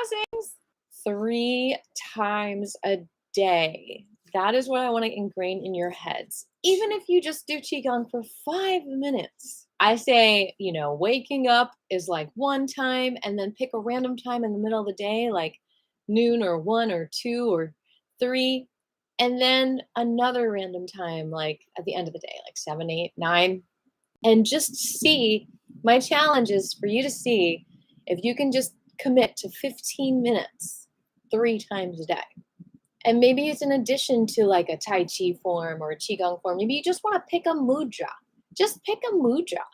Blessings. 3 times a day. That is what I want to ingrain in your heads. Even if you just do qigong for 5 minutes. I say, waking up is like 1 time, and then pick a random time in the middle of the day, like noon or 1 or 2 or 3. And then another random time, like at the end of the day, like 7, 8, 9. And just see, my challenge is for you to see if you can just commit to 15 minutes 3 times a day. And maybe it's in addition to like a Tai Chi form or a Qigong form. Maybe you just want to pick a mudra. Just pick a mudra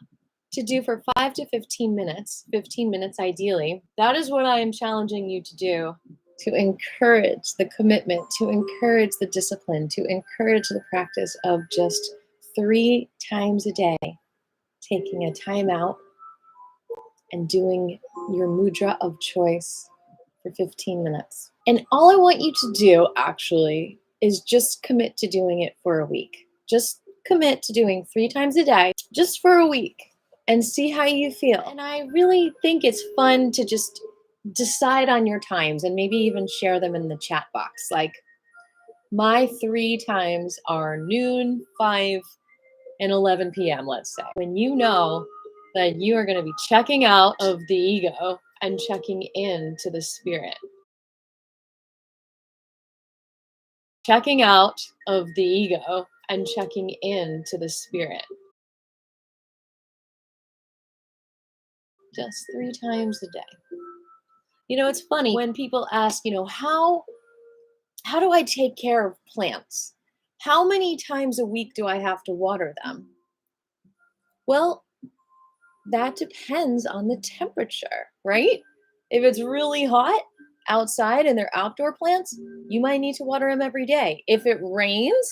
to do for 5 to 15 minutes, 15 minutes ideally. That is what I am challenging you to do, to encourage the commitment, to encourage the discipline, to encourage the practice of just 3 times a day, taking a time out and doing your mudra of choice for 15 minutes. And all I want you to do actually is just commit to doing it for a week. Just commit to doing 3 times a day, just for a week, and see how you feel. And I really think it's fun to just decide on your times and maybe even share them in the chat box. Like, my 3 times are noon, 5, and 11 p.m., let's say. When you know that you are going to be checking out of the ego and checking in to the spirit. Checking out of the ego and checking in to the spirit. Just 3 times a day. It's funny when people ask, how do I take care of plants? How many times a week do I have to water them? Well, that depends on the temperature, right? If it's really hot outside and they're outdoor plants, you might need to water them every day. If it rains,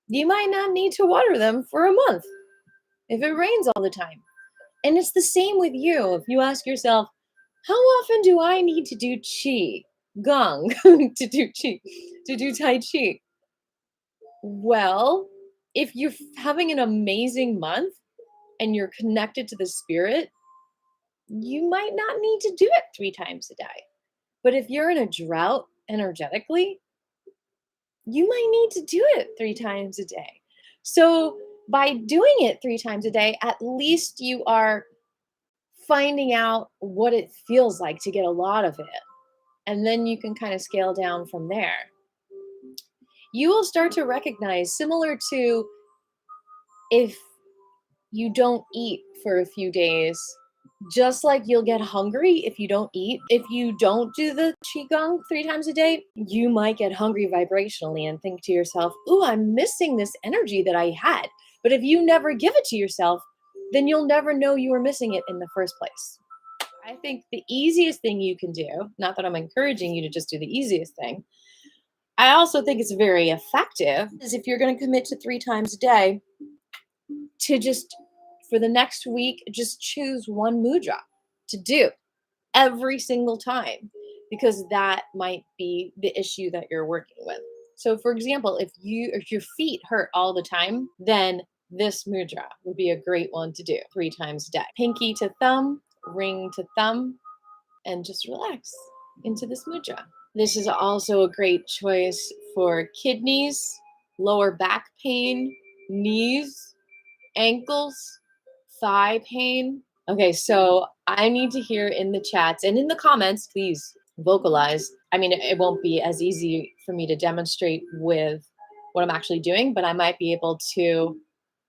you might not need to water them for a month if it rains all the time. And it's the same with you. If you ask yourself, how often do I need to do qi, gong, to do tai chi? Well, if you're having an amazing month and you're connected to the spirit, you might not need to do it 3 times a day. But if you're in a drought energetically, you might need to do it 3 times a day. So by doing it 3 times a day, at least you are finding out what it feels like to get a lot of it. And then you can kind of scale down from there. You will start to recognize, similar to if you don't eat for a few days, just like you'll get hungry if you don't eat. If you don't do the qigong 3 times a day, you might get hungry vibrationally and think to yourself, ooh, I'm missing this energy that I had. But if you never give it to yourself, then you'll never know you were missing it in the first place. I think the easiest thing you can do, not that I'm encouraging you to just do the easiest thing, I also think it's very effective, is if you're going to commit to 3 times a day, to just, for the next week, just choose 1 mudra to do every single time, because that might be the issue that you're working with. So for example, if your feet hurt all the time, then this mudra would be a great one to do 3 times a day. Pinky to thumb, ring to thumb, and just relax into this mudra. This is also a great choice for kidneys, lower back pain, knees, ankles, thigh pain. Okay, so I need to hear in the chats and in the comments, please vocalize. I mean, it won't be as easy for me to demonstrate with what I'm actually doing, but I might be able to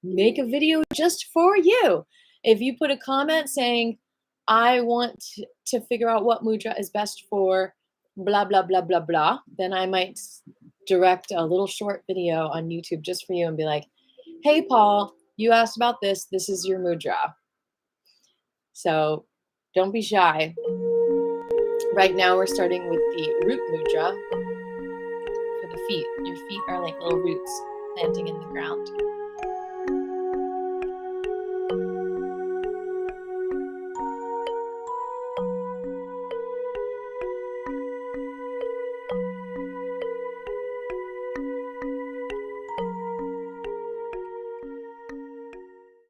make a video just for you. If you put a comment saying, I want to figure out what mudra is best for blah, blah, blah, blah, blah, then I might direct a little short video on YouTube just for you and be like, hey, Paul, you asked about this. This is your mudra. So don't be shy. Right now we're starting with the root mudra for the feet. Your feet are like little roots planting in the ground.